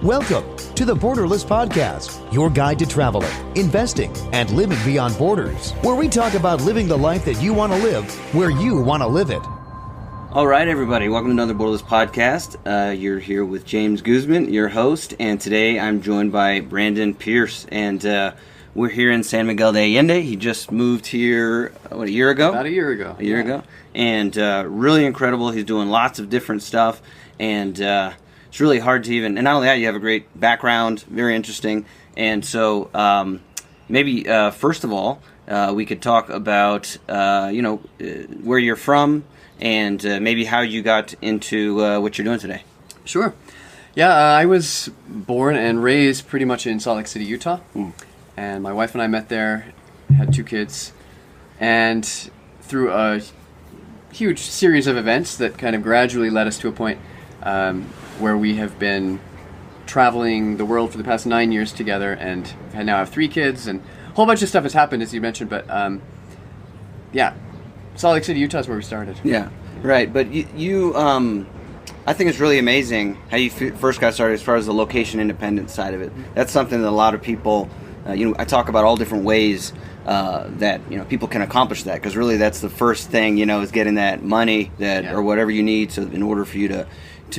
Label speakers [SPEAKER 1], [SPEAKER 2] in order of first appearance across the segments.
[SPEAKER 1] Welcome to the Borderless Podcast, your guide to traveling, investing, and living beyond borders, where we talk about living the life that you want to live, where you want to live it.
[SPEAKER 2] All right, everybody, welcome to another Borderless Podcast. You're here with James Guzman, your host, and today I'm joined by Brandon Pearce, and we're here in San Miguel de Allende. He just moved here, a year ago?
[SPEAKER 3] About a year ago.
[SPEAKER 2] A year ago. And really incredible. He's doing lots of different stuff, and it's really hard to even, and not only that, you have a great background, very interesting, and so maybe first of all, we could talk about, where you're from, and maybe how you got into what you're doing today.
[SPEAKER 3] Sure. Yeah, I was born and raised pretty much in Salt Lake City, Utah, and my wife and I met there, had 2 kids, and through a huge series of events that kind of gradually led us to a point where we have been traveling the world for the past 9 years together, and I now have 3 kids, and a whole bunch of stuff has happened, as you mentioned, but yeah, Salt Lake City, Utah is where we started.
[SPEAKER 2] Yeah, right, but you I think it's really amazing how you first got started as far as the location independent side of it. That's something that a lot of people, I talk about all different ways that people can accomplish that, because really that's the first thing, is getting that money or whatever you need in order for you to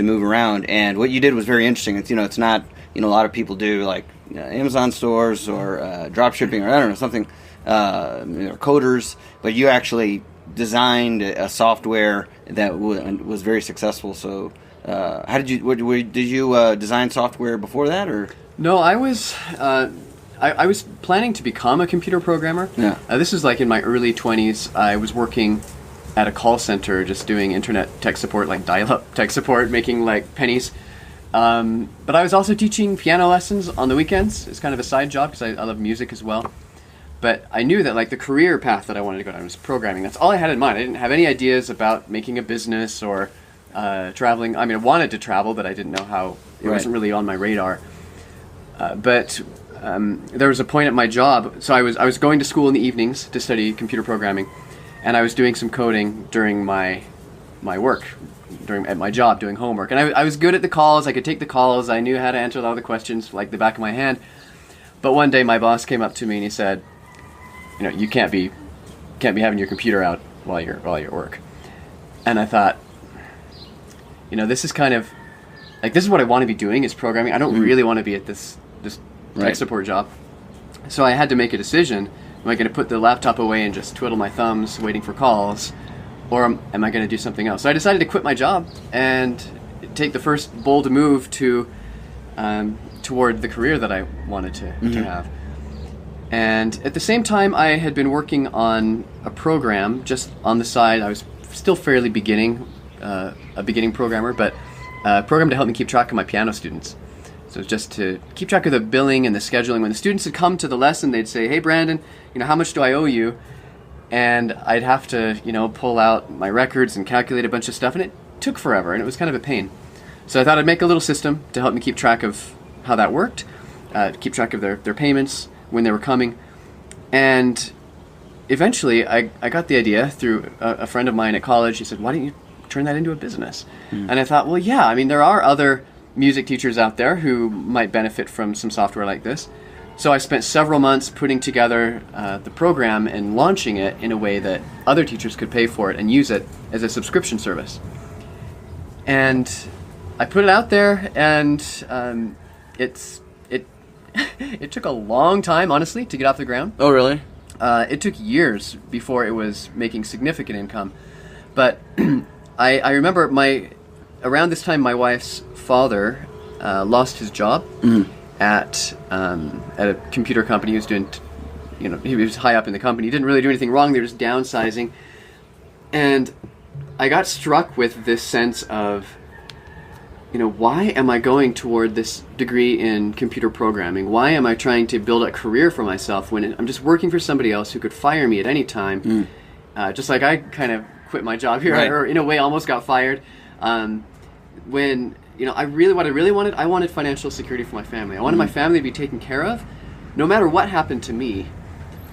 [SPEAKER 2] move around. And what you did was very interesting. It's it's not a lot of people do like Amazon stores or drop shipping or I don't know something or coders, but you actually designed a software that was very successful. So how did you design software before that, or
[SPEAKER 3] no? I was I was planning to become a computer programmer.
[SPEAKER 2] Yeah.
[SPEAKER 3] This was like in my early 20s. I was working at a call center, just doing internet tech support, like dial-up tech support, making like pennies. But I was also teaching piano lessons on the weekends. It's kind of a side job because I love music as well. But I knew that like the career path that I wanted to go down was programming. That's all I had in mind. I didn't have any ideas about making a business or traveling. I mean, I wanted to travel, but I didn't know how. It wasn't really on my radar. But there was a point at my job. So I was going to school in the evenings to study computer programming, and I was doing some coding during my work, at my job, doing homework. And I was good at the calls. I could take the calls. I knew how to answer all the questions like the back of my hand. But one day my boss came up to me and he said, you can't be having your computer out while you're at work. And I thought, this is kind of like, this is what I want to be doing, is programming. I don't really want to be at this tech support job. So I had to make a decision. Am I going to put the laptop away and just twiddle my thumbs waiting for calls, or am I going to do something else? So I decided to quit my job and take the first bold move toward the career that I wanted to have. And at the same time, I had been working on a program just on the side. I was still fairly a beginning programmer, but a program to help me keep track of my piano students. So just to keep track of the billing and the scheduling. When the students would come to the lesson, they'd say, "Hey, Brandon, how much do I owe you?" And I'd have to, pull out my records and calculate a bunch of stuff, and it took forever, and it was kind of a pain. So I thought I'd make a little system to help me keep track of how that worked, keep track of their payments, when they were coming. And eventually I got the idea through a friend of mine at college. He said, "Why don't you turn that into a business?" And I thought, well, yeah, there are other music teachers out there who might benefit from some software like this. So I spent several months putting together the program and launching it in a way that other teachers could pay for it and use it as a subscription service. And I put it out there, and it took a long time, honestly, to get off the ground.
[SPEAKER 2] Oh, really?
[SPEAKER 3] It took years before it was making significant income. But I remember around this time, my wife's father lost his job at a computer company. He was doing, he was high up in the company. He didn't really do anything wrong. They were just downsizing. And I got struck with this sense of, why am I going toward this degree in computer programming? Why am I trying to build a career for myself when I'm just working for somebody else who could fire me at any time? Just like I kind of quit my job here, or in a way almost got fired. When, what I really wanted, I wanted financial security for my family. I wanted my family to be taken care of, no matter what happened to me.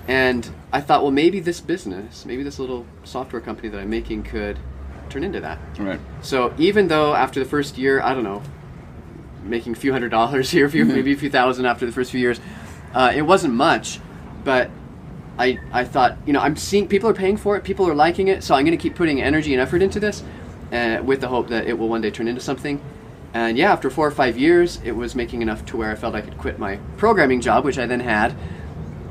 [SPEAKER 3] And I thought, well, maybe this business, maybe this little software company that I'm making could turn into that.
[SPEAKER 2] Right.
[SPEAKER 3] So even though after the first year, I don't know, making a few $100s here, maybe a few thousand after the first few years. It wasn't much, but I thought, I'm seeing people are paying for it, people are liking it, so I'm going to keep putting energy and effort into this with the hope that it will one day turn into something. And yeah, after 4 or 5 years, it was making enough to where I felt I could quit my programming job, which I then had,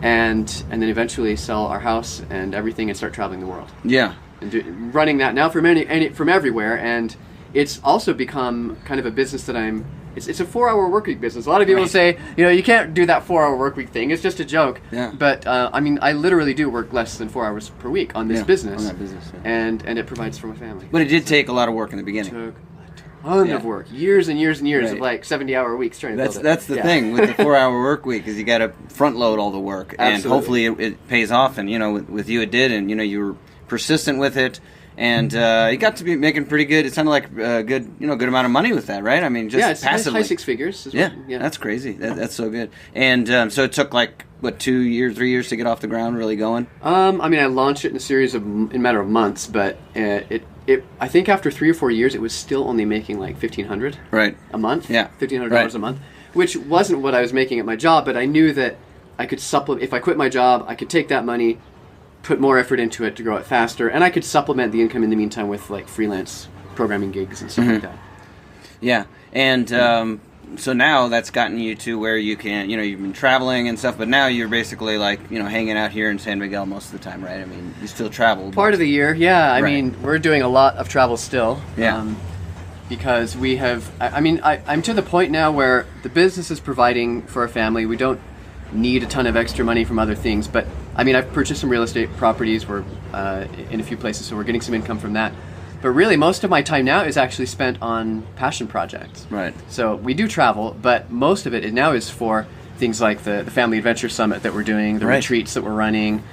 [SPEAKER 3] and then eventually sell our house and everything and start traveling the world.
[SPEAKER 2] Yeah.
[SPEAKER 3] And running that now from everywhere, and it's also become kind of a business that it's a 4-hour work week business. A lot of people say, you can't do that 4-hour work week thing. It's just a joke. Yeah. But I literally do work less than 4 hours per week on this business. On that business. Yeah. And it provides for my family.
[SPEAKER 2] But it did take a lot of work in the beginning.
[SPEAKER 3] It took a ton of work, years and years and years of like 70-hour weeks trying to build it.
[SPEAKER 2] That's the thing with the 4-hour work week, is you got to front load all the work, and hopefully it pays off. And with you it did, and you were persistent with it. And you got to be making pretty good. It sounded like a good amount of money with that, right? I mean, just passively.
[SPEAKER 3] High 6 figures.
[SPEAKER 2] Yeah, that's crazy. That's so good. And so it took 2 years, 3 years to get off the ground, really going.
[SPEAKER 3] I launched it in a matter of months, but I think after 3 or 4 years, it was still only making like $1,500 a month. Yeah, $1,500 a month, which wasn't what I was making at my job. But I knew that I could supplement. If I quit my job, I could take that money, put more effort into it to grow it faster, and I could supplement the income in the meantime with like freelance programming gigs and stuff like that.
[SPEAKER 2] Yeah, and so now that's gotten you to where you can, you've been traveling and stuff, but now you're basically hanging out here in San Miguel most of the time, right? I mean, you still travel.
[SPEAKER 3] Part of the year, yeah. I mean, we're doing a lot of travel still. Yeah. Because we have, I'm to the point now where the business is providing for our family. We don't need a ton of extra money from other things, but I've purchased some real estate properties. We're in a few places, so we're getting some income from that. But really, most of my time now is actually spent on passion projects.
[SPEAKER 2] Right.
[SPEAKER 3] So we do travel, but most of it now is for things like the Family Adventure Summit that we're doing, the retreats that we're running.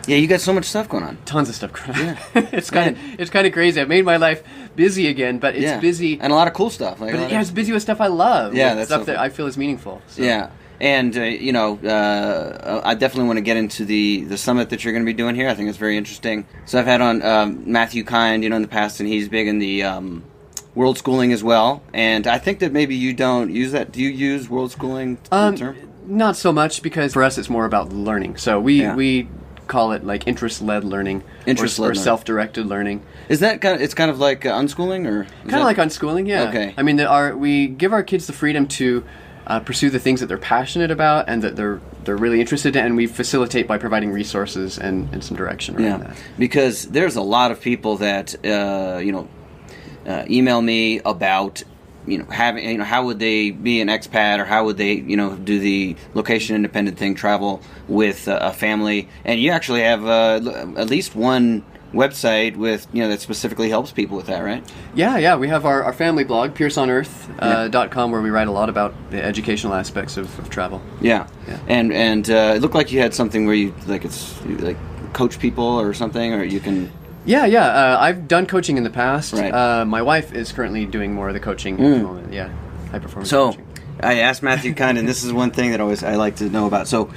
[SPEAKER 2] Yeah, you got so much stuff going on.
[SPEAKER 3] Tons of stuff going on. Yeah. It's kind of crazy. I've made my life busy again, but it's busy.
[SPEAKER 2] And a lot of cool stuff.
[SPEAKER 3] It's busy with stuff I love.
[SPEAKER 2] Yeah, that's
[SPEAKER 3] stuff that I feel is meaningful. So.
[SPEAKER 2] Yeah. And, I definitely want to get into the summit that you're going to be doing here. I think it's very interesting. So I've had on Matthew Kind, in the past, and he's big in the world schooling as well. And I think that maybe you don't use that. Do you use world schooling term?
[SPEAKER 3] Not so much, because for us it's more about learning. So we call it like interest-led learning or self-directed learning.
[SPEAKER 2] Is that it's kind of like unschooling, or
[SPEAKER 3] kind of like unschooling? Yeah.
[SPEAKER 2] Okay.
[SPEAKER 3] We give our kids the freedom to pursue the things that they're passionate about and that they're really interested in, and we facilitate by providing resources and some direction around that. Because
[SPEAKER 2] there's a lot of people that email me about having how would they be an expat, or how would they do the location independent thing, travel with a family, and you actually have at least one website with that specifically helps people with that, right?
[SPEAKER 3] Yeah. We have our family blog, PearceOnEarth.com, where we write a lot about the educational aspects of travel. Yeah.
[SPEAKER 2] And it looked like you had something where you coach people or something, or you can.
[SPEAKER 3] Yeah. I've done coaching in the past. Right. My wife is currently doing more of the coaching at the moment. Yeah, high performance coaching.
[SPEAKER 2] I asked Matthew Kind, and this is one thing that I like to know about. So,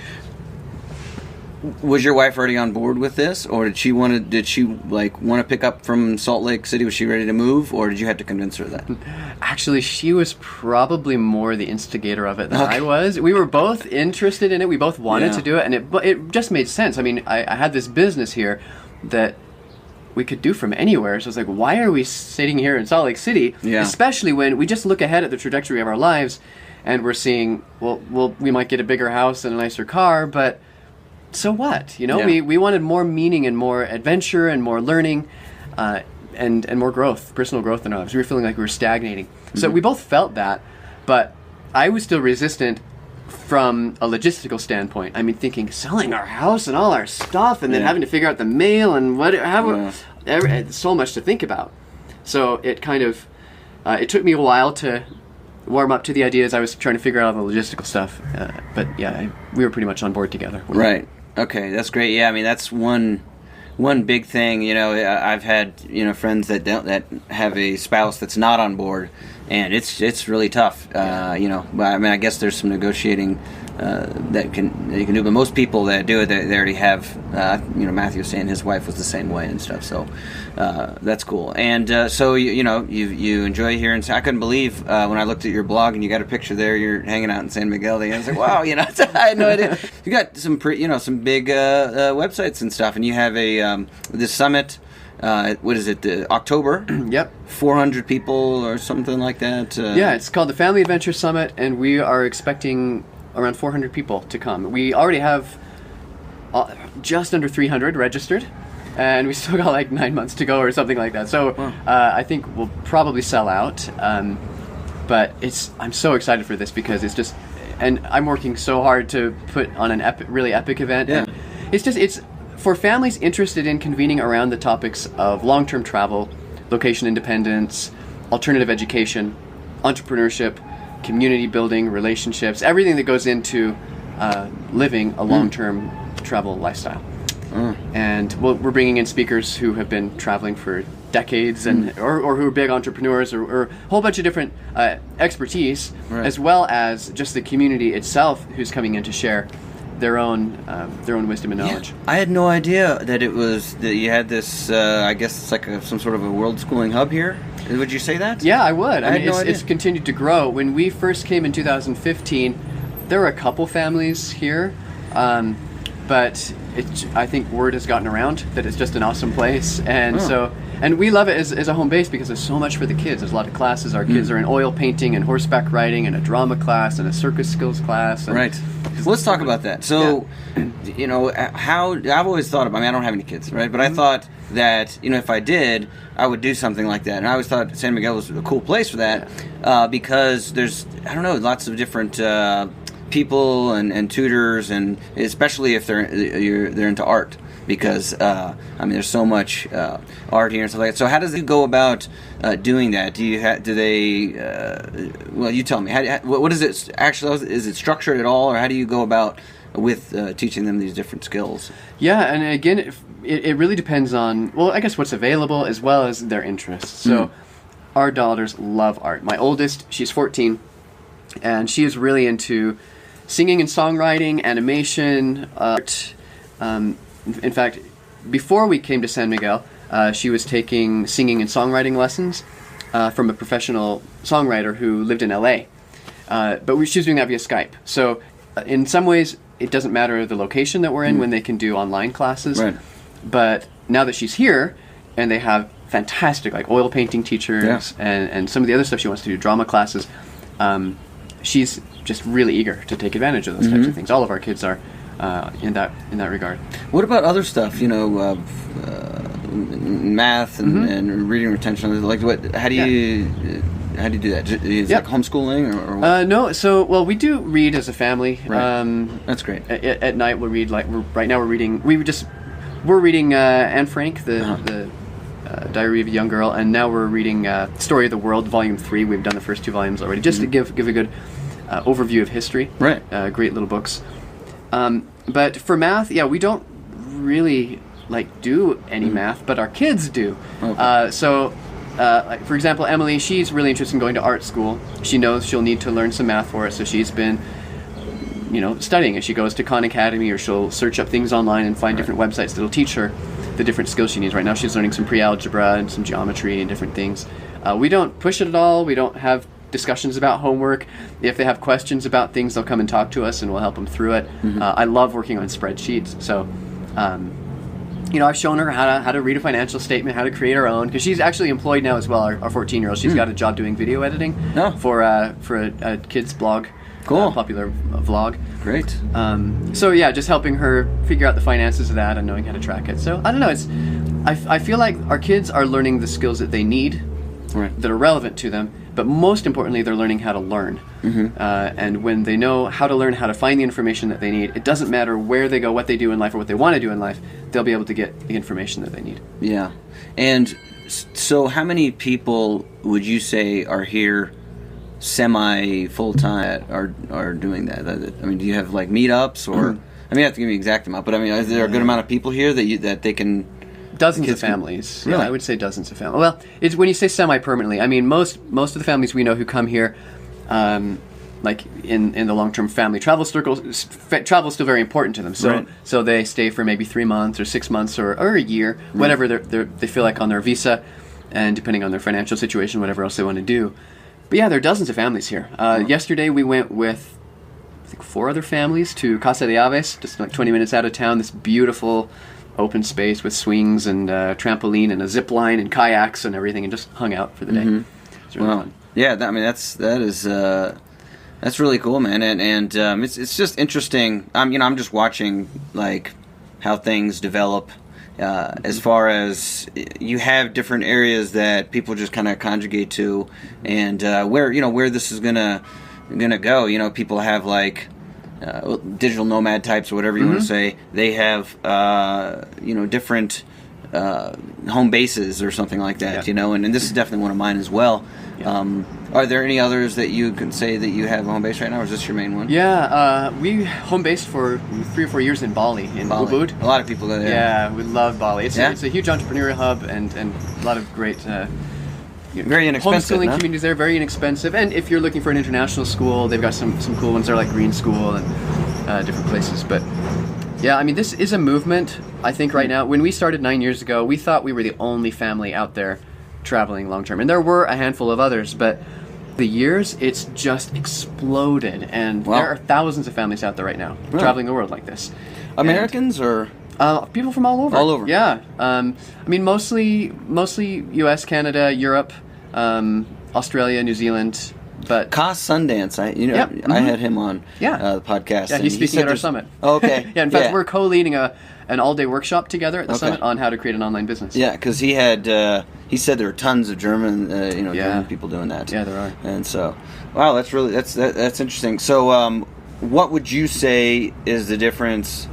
[SPEAKER 2] was your wife already on board with this, or did she want to pick up from Salt Lake City? Was she ready to move, or did you have to convince her of that?
[SPEAKER 3] Actually, she was probably more the instigator of it than I was. We were both interested in it. We both wanted to do it, and it just made sense. I had this business here that we could do from anywhere. So I was like, why are we sitting here in Salt Lake City? Yeah. Especially when we just look ahead at the trajectory of our lives, and we're seeing, well, we might get a bigger house and a nicer car, but so what? We wanted more meaning and more adventure and more learning and more growth, personal growth in our lives. We were feeling like we were stagnating. Mm-hmm. So we both felt that, but I was still resistant from a logistical standpoint. Thinking selling our house and all our stuff, and then having to figure out the mail and so much to think about. So it kind of it took me a while to warm up to the ideas. I was trying to figure out all the logistical stuff, but we were pretty much on board together.
[SPEAKER 2] Right. Okay, that's great. Yeah, that's one big thing. I've had friends that have a spouse that's not on board, and it's really tough. I guess there's some negotiating that you can do. But most people that do it, they already have. Matthew was saying his wife was the same way and stuff. So that's cool. And so you enjoy here. And I couldn't believe when I looked at your blog and you got a picture there. You're hanging out in San Miguel de Allende. I was like, wow, I had no idea. You got some some big websites and stuff, and you have this summit. What is it? October?
[SPEAKER 3] Yep.
[SPEAKER 2] 400 people or something like that.
[SPEAKER 3] Yeah, it's called the Family Adventure Summit, and we are expecting around 400 people to come. We already have just under 300 registered, and we still got like 9 months to go or something like that. So I think we'll probably sell out. But I'm so excited for this because it's just, and I'm working so hard to put on an really epic event.
[SPEAKER 2] Yeah.
[SPEAKER 3] And it's for families interested in convening around the topics of long-term travel, location independence, alternative education, entrepreneurship, community building, relationships, everything that goes into living a long-term travel lifestyle. And we're bringing in speakers who have been traveling for decades and or who are big entrepreneurs or a whole bunch of different expertise, as well as just the community itself who's coming in to share their own wisdom and knowledge.
[SPEAKER 2] Yeah. I had no idea that you had this. I guess it's like some sort of a world schooling hub here. Would you say that?
[SPEAKER 3] Yeah, I would. I mean,
[SPEAKER 2] idea.
[SPEAKER 3] It's continued to grow. When we first came in 2015, there were a couple families here, but I think word has gotten around that it's just an awesome place, and we love it as a home base because there's so much for the kids. There's a lot of classes. Our kids are in oil painting and horseback riding and a drama class and a circus skills class.
[SPEAKER 2] Right. Let's talk about that. So, how I've always thought about. I don't have any kids, right? But I thought that if I did, I would do something like that. And I always thought San Miguel was a cool place for that because there's lots of different people and tutors, and especially if they're into art. Because there's so much art here and stuff like that. So how does it go about doing that? Do they? Well, you tell me. What is it actually? Is it structured at all, or how do you go about with teaching them these different skills?
[SPEAKER 3] Yeah, and again, it really depends on I guess what's available as well as their interests. So our daughters love art. My oldest, she's 14, and she is really into singing and songwriting, animation, art. In fact, before we came to San Miguel, she was taking singing and songwriting lessons from a professional songwriter who lived in LA. But she was doing that via Skype. So in some ways, it doesn't matter the location that we're in when they can do online classes.
[SPEAKER 2] Right.
[SPEAKER 3] But now that she's here, and they have fantastic oil painting teachers and some of the other stuff she wants to do, drama classes, she's just really eager to take advantage of those types of things. All of our kids are. In that regard.
[SPEAKER 2] What about other stuff? Math and reading retention. How do you do that? Is it like homeschooling or what?
[SPEAKER 3] No. So we do read as a family.
[SPEAKER 2] Right. That's great.
[SPEAKER 3] At night we'll read right now we're reading. We're reading Anne Frank, the Diary of a Young Girl, and now we're reading Story of the World, Volume 3. We've done the first 2 volumes already, just to give a good overview of history.
[SPEAKER 2] Right.
[SPEAKER 3] Great little books. But for math, we don't really do any math, but our kids do. Okay. For example, Emily, she's really interested in going to art school. She knows she'll need to learn some math for it, so she's been, studying as she goes to Khan Academy, or she'll search up things online and find different websites that'll teach her the different skills she needs. Right now she's learning some pre-algebra and some geometry and different things. We don't push it at all. We don't have discussions about homework. If they have questions about things, they'll come and talk to us and we'll help them through it. I love working on spreadsheets. So, I've shown her how to read a financial statement, how to create her own, because she's actually employed now as well, our 14-year-old. She's got a job doing video editing for a kid's blog.
[SPEAKER 2] Cool.
[SPEAKER 3] Popular vlog.
[SPEAKER 2] Great.
[SPEAKER 3] Just helping her figure out the finances of that and knowing how to track it. So, I don't know, I feel like our kids are learning the skills that they need, that are relevant to them, but most importantly, they're learning how to learn. And when they know how to learn, how to find the information that they need, it doesn't matter where they go, what they do in life, or what they want to do in life, they'll be able to get the information that they need. Yeah.
[SPEAKER 2] And so how many people would you say are here semi full-time are doing that? I mean, do you have meetups or... I mean, you have to give me an exact amount, but I mean, is there a good amount of people here that they can...
[SPEAKER 3] Dozens of families.
[SPEAKER 2] Really?
[SPEAKER 3] Yeah, I would say dozens of families. Well, it's when you say semi-permanently, I mean most of the families we know who come here, like in the long-term family travel circles, travel is still very important to them. So
[SPEAKER 2] Right.
[SPEAKER 3] so they stay for maybe 3 months or 6 months or a year, whatever they feel like on their visa, and depending on their financial situation, whatever else they want to do. But yeah, there are dozens of families here. Yesterday we went with, I think, 4 other families to Casa de Aves, just like 20 minutes out of town. This beautiful open space with swings and trampoline and a zip line and kayaks and everything, and just hung out for the day. It's really fun.
[SPEAKER 2] Yeah, I mean that's really cool, man, and it's just interesting. I'm just watching like how things develop. As far as you have different areas that people just kind of conjugate to, and where this is gonna go. People have like digital nomad types or whatever you want to say. They have different home bases or something like that.
[SPEAKER 3] Yeah.
[SPEAKER 2] And this is definitely one of mine as well.
[SPEAKER 3] Yeah.
[SPEAKER 2] Are there any others that you can say that you have a home base right now, or is this your main one?
[SPEAKER 3] Yeah, we home based for 3 or 4 years in Bali, in Ubud.
[SPEAKER 2] A lot of people go there.
[SPEAKER 3] Yeah, we love Bali. It's
[SPEAKER 2] Yeah?
[SPEAKER 3] it's a huge entrepreneurial hub and a lot of great
[SPEAKER 2] Very inexpensive.
[SPEAKER 3] homeschooling
[SPEAKER 2] No?
[SPEAKER 3] communities there, very inexpensive. And if you're looking for an international school, they've got some cool ones there like Green School and different places. But yeah, I mean, this is a movement, I think, right now. When we started 9 years ago, we thought we were the only family out there traveling long term. And there were a handful of others, but the years, it's just exploded. And
[SPEAKER 2] Wow.
[SPEAKER 3] there are thousands of families out there right now traveling the world like this.
[SPEAKER 2] Americans or
[SPEAKER 3] People from all over.
[SPEAKER 2] All over.
[SPEAKER 3] Yeah. I mean, mostly U.S., Canada, Europe, Australia, New Zealand. But
[SPEAKER 2] Kos Sundance?
[SPEAKER 3] Yeah,
[SPEAKER 2] I had him on
[SPEAKER 3] Yeah.
[SPEAKER 2] the podcast.
[SPEAKER 3] yeah,
[SPEAKER 2] and
[SPEAKER 3] he's
[SPEAKER 2] he
[SPEAKER 3] speaking
[SPEAKER 2] said
[SPEAKER 3] at our
[SPEAKER 2] there's-
[SPEAKER 3] summit.
[SPEAKER 2] Oh, okay.
[SPEAKER 3] Yeah. In fact, we're co-leading an all-day workshop together at the
[SPEAKER 2] Okay.
[SPEAKER 3] summit on how to create an online business.
[SPEAKER 2] Yeah, because he said there are tons of German German people doing that.
[SPEAKER 3] Yeah, there are.
[SPEAKER 2] And so, wow, that's interesting. So, what would you say is the difference?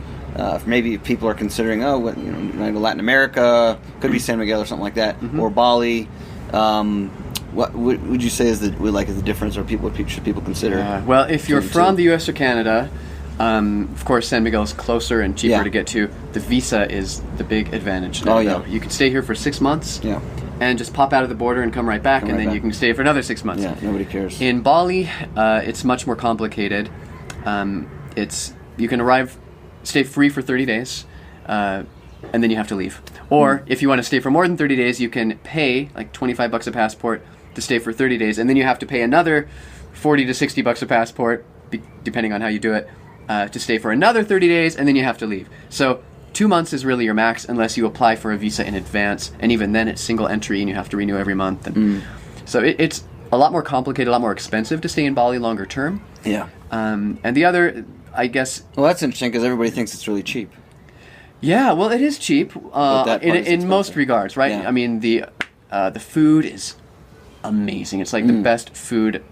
[SPEAKER 2] Maybe if people are considering, Latin America, could be San Miguel or something like that, or Bali. What would you say is the difference, or should people consider?
[SPEAKER 3] Well, if you're
[SPEAKER 2] between the
[SPEAKER 3] from
[SPEAKER 2] two?
[SPEAKER 3] the U.S. or Canada, of course, San Miguel is closer and cheaper
[SPEAKER 2] Yeah.
[SPEAKER 3] to get to. The visa is the big advantage there,
[SPEAKER 2] Oh, yeah.
[SPEAKER 3] though. You can stay here for 6 months
[SPEAKER 2] Yeah.
[SPEAKER 3] and just pop out of the border and come right back,
[SPEAKER 2] Come
[SPEAKER 3] and
[SPEAKER 2] right
[SPEAKER 3] then
[SPEAKER 2] back.
[SPEAKER 3] you can stay for another 6 months.
[SPEAKER 2] Yeah, nobody cares.
[SPEAKER 3] In Bali, it's much more complicated. You can stay free for 30 days, and then you have to leave. Or if you want to stay for more than 30 days, you can pay like $25 a passport to stay for 30 days, and then you have to pay another $40 to $60 a passport, depending on how you do it, to stay for another 30 days, and then you have to leave. So 2 months is really your max unless you apply for a visa in advance, and even then it's single entry and you have to renew every month. And so it's a lot more complicated, a lot more expensive to stay in Bali longer term.
[SPEAKER 2] Yeah.
[SPEAKER 3] And the other, I guess,
[SPEAKER 2] Well, that's interesting because everybody thinks it's really cheap.
[SPEAKER 3] yeah, well, it is cheap
[SPEAKER 2] that part is
[SPEAKER 3] in most
[SPEAKER 2] expensive.
[SPEAKER 3] regards, right?
[SPEAKER 2] Yeah.
[SPEAKER 3] I mean, the food is amazing. It's like the best food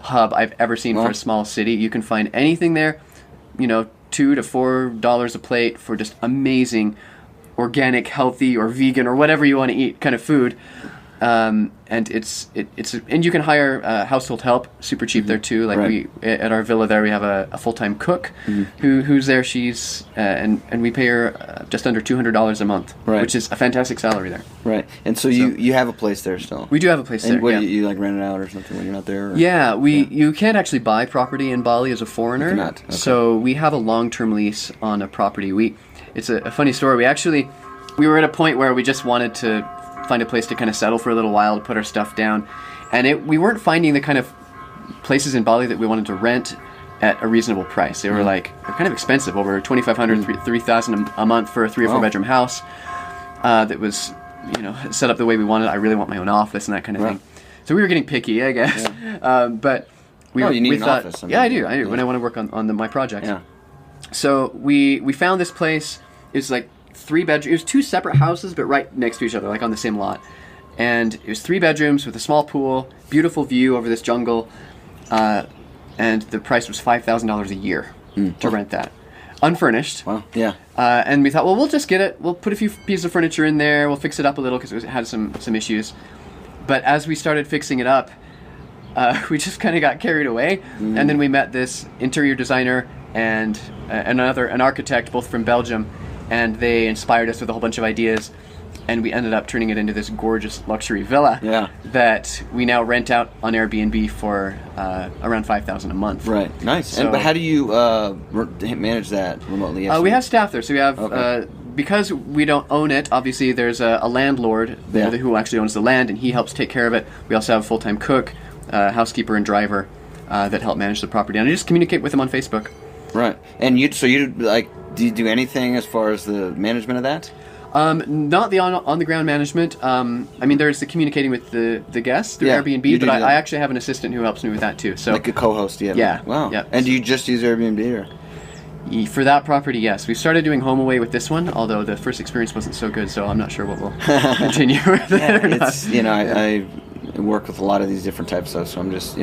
[SPEAKER 3] hub I've ever seen for
[SPEAKER 2] Wow.
[SPEAKER 3] a small city. You can find anything there, $2 to $4 a plate for just amazing, organic, healthy, or vegan, or whatever you want to eat kind of food. And and you can hire household help super cheap there too. Like
[SPEAKER 2] Right.
[SPEAKER 3] we at our villa there, we have a full-time cook who's there. She's and we pay her just under $200 a month,
[SPEAKER 2] Right.
[SPEAKER 3] which is a fantastic salary there.
[SPEAKER 2] Right. And so you have a place there still.
[SPEAKER 3] We do have a place
[SPEAKER 2] And
[SPEAKER 3] there.
[SPEAKER 2] what
[SPEAKER 3] Yeah.
[SPEAKER 2] do you like rent it out or something when you're not there? Or?
[SPEAKER 3] Yeah, you can't actually buy property in Bali as a foreigner.
[SPEAKER 2] You cannot, okay.
[SPEAKER 3] So we have a long-term lease on a property. It's a funny story. We were at a point where we just wanted to find a place to kind of settle for a little while to put our stuff down, and we weren't finding the kind of places in Bali that we wanted to rent at a reasonable price. They were they're kind of expensive, over $2,500, $3,000 a month for a 3 or 4 bedroom house that was set up the way we wanted. I really want my own office and that kind of thing. So we were getting picky, I guess. But
[SPEAKER 2] you need
[SPEAKER 3] we
[SPEAKER 2] an
[SPEAKER 3] thought,
[SPEAKER 2] office.
[SPEAKER 3] I do when I want to work on my projects.
[SPEAKER 2] Yeah.
[SPEAKER 3] So we found this place. It was like 3 bedrooms. It was 2 separate houses, but right next to each other, like on the same lot. And it was 3 bedrooms with a small pool, beautiful view over this jungle, and the price was $5,000 a year to rent that, unfurnished.
[SPEAKER 2] Wow. Yeah.
[SPEAKER 3] And we thought, well, we'll just get it. We'll put a few pieces of furniture in there. We'll fix it up a little because it had some issues. But as we started fixing it up, we just kind of got carried away. And then we met this interior designer and an architect, both from Belgium, and they inspired us with a whole bunch of ideas. and we ended up turning it into this gorgeous luxury villa that we now rent out on Airbnb for around $5,000 a month.
[SPEAKER 2] Right, nice.
[SPEAKER 3] So,
[SPEAKER 2] but how do you manage that remotely?
[SPEAKER 3] We have staff there, so we have because we don't own it. Obviously, there's a landlord there who actually owns the land, and he helps take care of it. We also have a full-time cook, housekeeper, and driver that help manage the property, and I just communicate with them on Facebook.
[SPEAKER 2] Right, and do you do anything as far as the management of that?
[SPEAKER 3] Not the on the ground management. I mean, there's the communicating with the guests through Airbnb, but I actually have an assistant who helps me with that too. So
[SPEAKER 2] like a co-host,
[SPEAKER 3] yeah.
[SPEAKER 2] Wow.
[SPEAKER 3] Yeah.
[SPEAKER 2] And do you just use Airbnb or?
[SPEAKER 3] For that property, yes. We started doing home away with this one, although the first experience wasn't so good, so I'm not sure what we'll continue with it or not.
[SPEAKER 2] I work with a lot of these different types of stuff, so I'm just,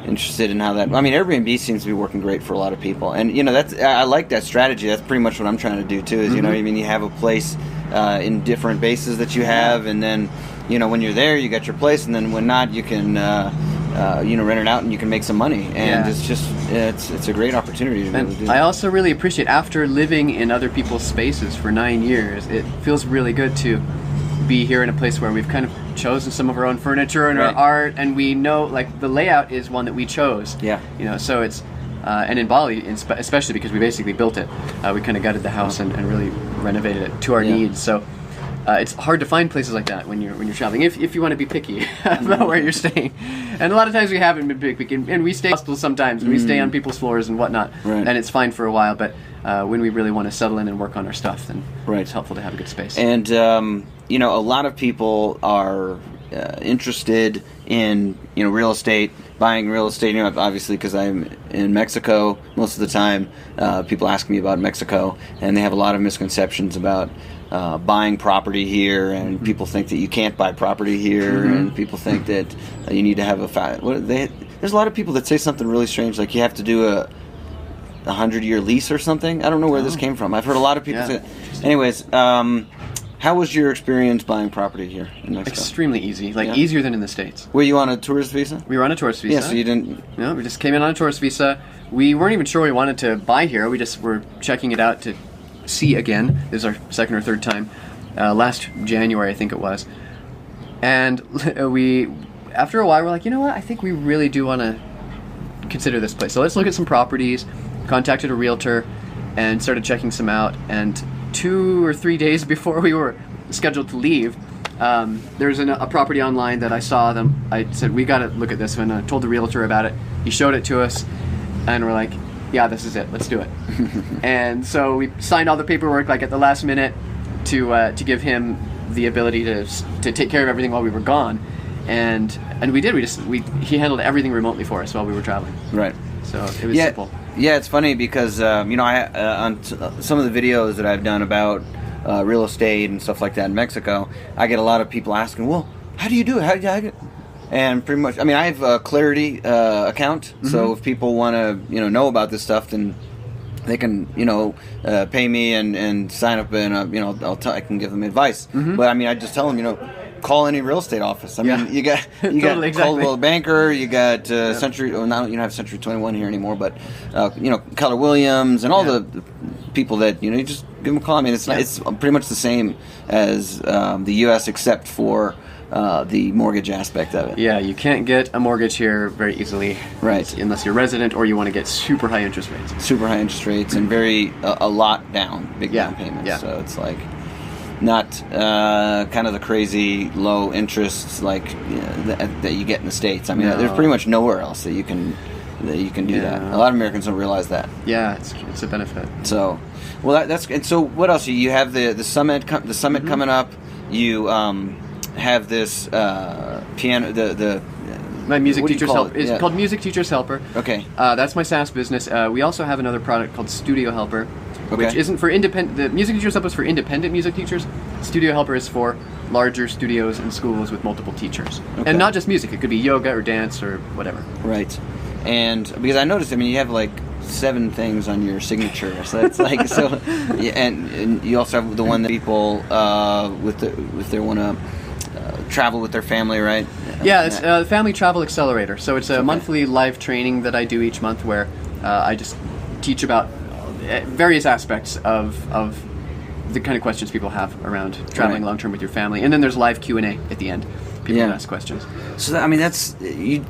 [SPEAKER 2] interested in how that. I mean, Airbnb seems to be working great for a lot of people, and I like that strategy. That's pretty much what I'm trying to do too. Is you have a place in different bases that you have, and then when you're there, you got your place, and then when not, you can rent it out and you can make some money, and it's just it's a great opportunity to be able to do that.
[SPEAKER 3] I also really appreciate, after living in other people's spaces for 9 years, it feels really good to be here in a place where we've kind of chosen some of our own furniture and our art, and we know like the layout is one that we chose. So it's and in Bali especially, because we basically built it, we kind of gutted the house and really renovated it to our needs. So it's hard to find places like that when you're traveling, if you want to be picky about where you're staying. And a lot of times we haven't been picky, and we stay in hostels sometimes, and we stay on people's floors and whatnot, and it's fine for a while. But when we really want to settle in and work on our stuff, then it's helpful to have a good space.
[SPEAKER 2] And a lot of people are interested in real estate, buying real estate. Obviously, because I'm in Mexico most of the time, people ask me about Mexico, and they have a lot of misconceptions about buying property here, and people think that you can't buy property here, and people think that you need to have there's a lot of people that say something really strange, like you have to do a 100-year lease or something. I don't know where this came from. I've heard a lot of people say. Anyways, how was your experience buying property here in Mexico?
[SPEAKER 3] Extremely easy, easier than in the States.
[SPEAKER 2] Were you on a tourist visa?
[SPEAKER 3] We were on a tourist visa.
[SPEAKER 2] Yeah, so you didn't.
[SPEAKER 3] No, we just came in on a tourist visa. We weren't even sure we wanted to buy here. We just were checking it out to see again. This is our second or third time. Last January, I think it was. And we, after a while, we're like, you know what? I think we really do want to consider this place. So let's look at some properties. Contacted a realtor and started checking some out. And 2 or 3 days before we were scheduled to leave, there's a property online that I saw them. I said, we got to look at this one. I told the realtor about it. He showed it to us, and we're like, yeah, this is it. Let's do it. And so we signed all the paperwork at the last minute to give him the ability to take care of everything while we were gone, and we did. He handled everything remotely for us while we were traveling.
[SPEAKER 2] Right.
[SPEAKER 3] So it was simple.
[SPEAKER 2] Yeah, it's funny because I on some of the videos that I've done about real estate and stuff like that in Mexico, I get a lot of people asking, well, how do you do it? How do you do it? And pretty much, I have a Clarity account, so if people want to, know about this stuff, then they can, pay me and sign up, and I can give them advice. But I just tell them, call any real estate office. You got
[SPEAKER 3] Totally,
[SPEAKER 2] Coldwell Banker, you got Century. Well, now you don't have Century 21 here anymore, but Keller Williams and all the people that you just give them a call. It's pretty much the same as the U.S. except for the mortgage aspect of it.
[SPEAKER 3] Yeah, you can't get a mortgage here very easily,
[SPEAKER 2] right?
[SPEAKER 3] Unless you're a resident or you want to get super high interest rates.
[SPEAKER 2] Super high interest rates and a lot down, big down payments.
[SPEAKER 3] Yeah.
[SPEAKER 2] So it's not kind of the crazy low interests that you get in the States. There's pretty much nowhere else that you can do that. A lot of Americans don't realize that.
[SPEAKER 3] Yeah, it's a benefit.
[SPEAKER 2] So, that's and so what else? You have the summit coming up. You have this piano
[SPEAKER 3] my music teacher's helper. It's called Music Teacher's Helper.
[SPEAKER 2] Okay.
[SPEAKER 3] That's my SaaS business. We also have another product called Studio Helper, which isn't for independent. The Music Teacher's Helper is for independent music teachers. Studio Helper is for larger studios and schools with multiple teachers, and not just music. It could be yoga or dance or whatever.
[SPEAKER 2] Right. And because I noticed, you have 7 things on your signature, so it's and you also have the one that people if they want to travel with their family, right?
[SPEAKER 3] Yeah, it's the Family Travel Accelerator. So it's a monthly live training that I do each month where I just teach about various aspects of the kind of questions people have around traveling long term with your family. And then there's live Q&A at the end. People ask questions.
[SPEAKER 2] So I mean, that's you.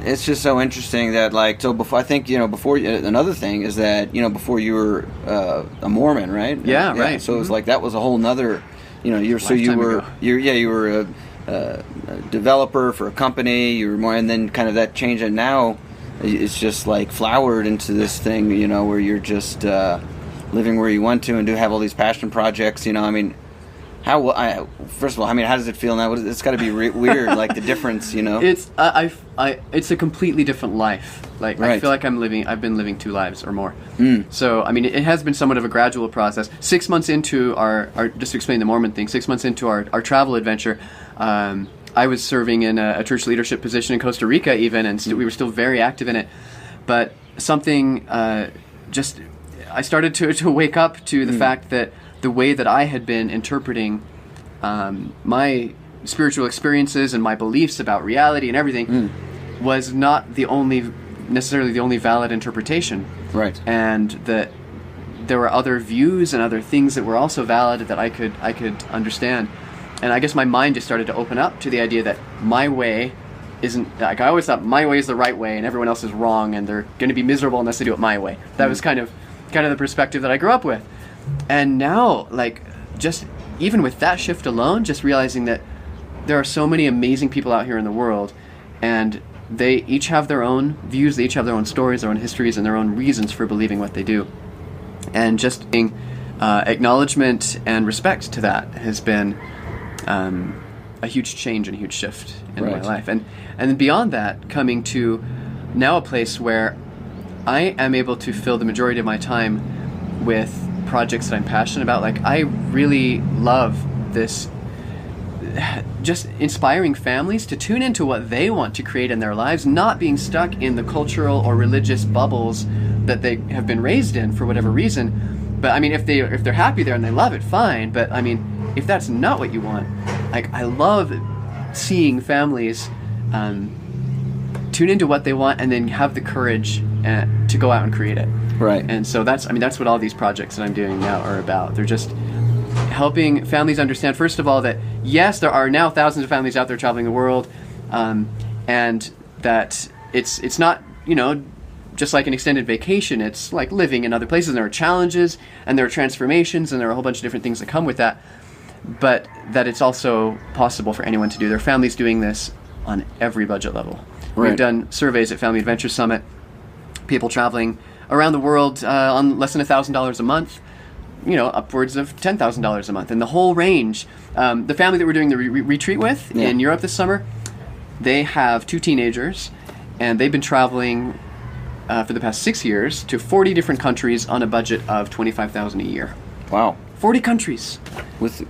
[SPEAKER 2] It's just so interesting that before, I think before, another thing is that before you were a Mormon, right?
[SPEAKER 3] Yeah, right.
[SPEAKER 2] So it was like that was a whole nother you were a developer for a company. You were more, and then kind of that change, and now it's just like flowered into this thing, where you're just living where you want to and do have all these passion projects. I mean, first of all, I mean, how does it feel now? It's got to be weird, like the difference,
[SPEAKER 3] It's it's a completely different life. Like I feel like I've been living two lives or more. So I mean, it has been somewhat of a gradual process. 6 months into our just to explain the Mormon thing, 6 months into our travel adventure, I was serving in a church leadership position in Costa Rica even, and we were still very active in it. But something I started to wake up to the fact that the way that I had been interpreting my spiritual experiences and my beliefs about reality and everything was not necessarily the only valid interpretation.
[SPEAKER 2] Right.
[SPEAKER 3] And that there were other views and other things that were also valid that I could understand. And I guess my mind just started to open up to the idea that my way isn't, like, I always thought my way is the right way and everyone else is wrong and they're going to be miserable unless they do it my way. That was kind of the perspective that I grew up with. And now, like, just even with that shift alone, just realizing that there are so many amazing people out here in the world, and they each have their own views, they each have their own stories, their own histories, and their own reasons for believing what they do. And just being acknowledgement and respect to that has been a huge change and a huge shift in my life. And then beyond that, coming to now a place where I am able to fill the majority of my time with projects that I'm passionate about. Like, I really love this, just inspiring families to tune into what they want to create in their lives, not being stuck in the cultural or religious bubbles that they have been raised in for whatever reason. But I mean, if they're happy there and they love it, fine. But I mean, if that's not what you want, like, I love seeing families tune into what they want and then have the courage to go out and create it.
[SPEAKER 2] Right.
[SPEAKER 3] And so that's what all these projects that I'm doing now are about. They're just helping families understand, first of all, that yes, there are now thousands of families out there traveling the world, and that it's not, just like an extended vacation. It's like living in other places, and there are challenges, and there are transformations, and there are a whole bunch of different things that come with that, but that it's also possible for anyone to do. There are families doing this on every budget level.
[SPEAKER 2] Right.
[SPEAKER 3] We've done surveys at Family Adventure Summit, people traveling around the world on less than $1,000 a month, upwards of $10,000 a month, and the whole range. The family that we're doing the retreat with in Europe this summer, they have 2 teenagers, and they've been traveling for the past 6 years to 40 different countries on a budget of $25,000 a year.
[SPEAKER 2] Wow.
[SPEAKER 3] 40 countries with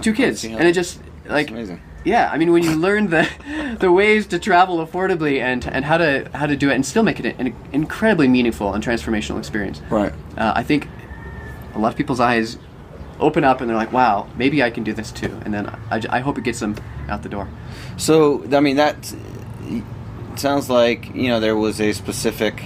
[SPEAKER 3] 2 kids, and it just like.
[SPEAKER 2] That's amazing.
[SPEAKER 3] Yeah, I mean, when you learn the ways to travel affordably and how to do it and still make it an incredibly meaningful and transformational experience.
[SPEAKER 2] Right.
[SPEAKER 3] I think a lot of people's eyes open up and they're like, wow, maybe I can do this too. And then I hope it gets them out the door.
[SPEAKER 2] So, I mean, that sounds like, there was a specific,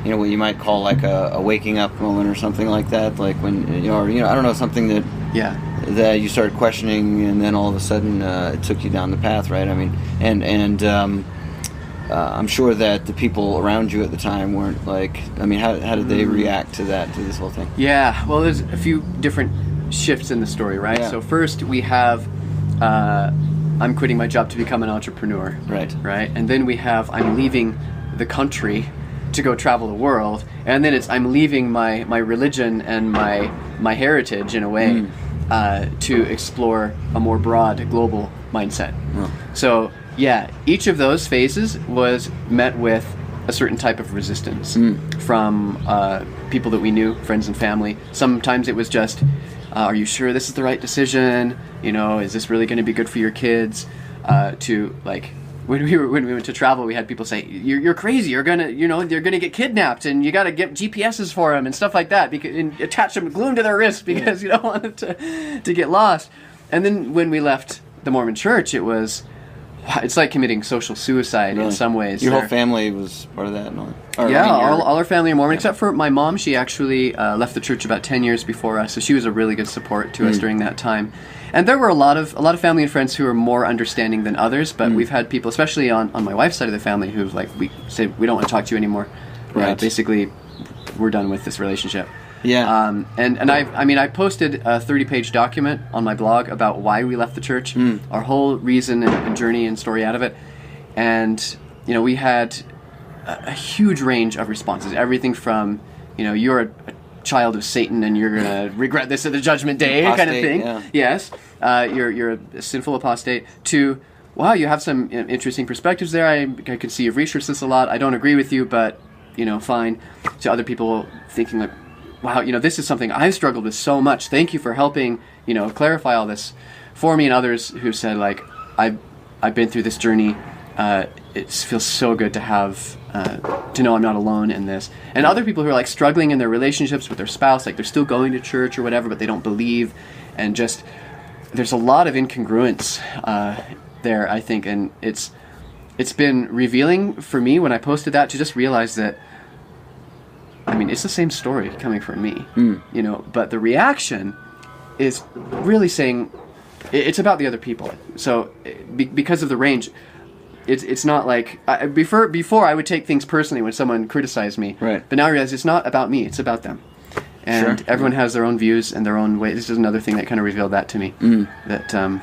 [SPEAKER 2] what you might call like a waking up moment or something like that. Like when, I don't know, something that...
[SPEAKER 3] Yeah.
[SPEAKER 2] That you started questioning, and then all of a sudden it took you down the path, right? I mean, and I'm sure that the people around you at the time weren't like. I mean, how did they react to this whole thing?
[SPEAKER 3] Yeah, well, there's a few different shifts in the story, right?
[SPEAKER 2] Yeah.
[SPEAKER 3] So first we have I'm quitting my job to become an entrepreneur,
[SPEAKER 2] right?
[SPEAKER 3] And then we have I'm leaving the country to go travel the world, and then it's I'm leaving my religion and my heritage in a way. To explore a more broad global mindset. So yeah, each of those phases was met with a certain type of resistance from people that we knew, friends and family. Sometimes it was just, are you sure this is the right decision? Is this really going to be good for your kids? To like, when we went to travel, we had people say, "You're crazy. You're gonna get kidnapped, and you got to get GPSs for them and stuff like that, and attach them, glue them to their wrist because you don't want them to get lost." And then when we left the Mormon Church, it was, it's like committing social suicide in some ways.
[SPEAKER 2] Your whole family was part of that?
[SPEAKER 3] All our family are Mormon, except for my mom. She actually left the church about 10 years before us, so she was a really good support to us during that time. And there were a lot of family and friends who were more understanding than others, but we've had people, especially on my wife's side of the family, who've we say, we don't want to talk to you anymore.
[SPEAKER 2] Right.
[SPEAKER 3] Basically, we're done with this relationship.
[SPEAKER 2] Yeah.
[SPEAKER 3] And I posted a 30-page document on my blog about why we left the church, our whole reason and journey and story out of it. And, we had a huge range of responses. Everything from, you're a child of Satan and you're going to regret this at the judgment day
[SPEAKER 2] Apostate,
[SPEAKER 3] kind of thing.
[SPEAKER 2] Yeah.
[SPEAKER 3] Yes. You're a sinful apostate. To, wow, you have some interesting perspectives there. I can see you've researched this a lot. I don't agree with you, but, fine. To other people thinking like, wow, this is something I've struggled with so much. Thank you for helping, clarify all this for me, and others who said, like, I've been through this journey. It feels so good to have, to know I'm not alone in this. And other people who are, like, struggling in their relationships with their spouse, like, they're still going to church or whatever, but they don't believe. And just, there's a lot of incongruence there, I think. And it's been revealing for me when I posted that to just realize that, it's the same story coming from me, but the reaction is really saying it's about the other people. So because of the range, it's not like before I would take things personally when someone criticized me,
[SPEAKER 2] right? But
[SPEAKER 3] now I realize it's not about me; it's about them, and
[SPEAKER 2] sure.
[SPEAKER 3] Everyone has their own views and their own way. This is another thing that kind of revealed that to me. That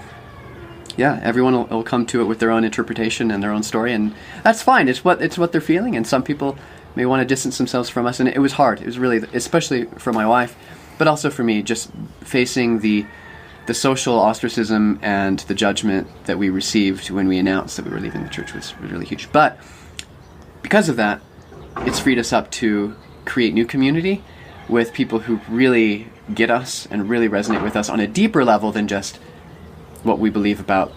[SPEAKER 3] everyone will come to it with their own interpretation and their own story, and that's fine. It's what they're feeling, and some people may want to distance themselves from us, and it was hard. It was really, especially for my wife, but also for me, just facing the social ostracism and the judgment that we received when we announced that we were leaving the church was really huge. But because of that, it's freed us up to create new community with people who really get us and really resonate with us on a deeper level than just what we believe about,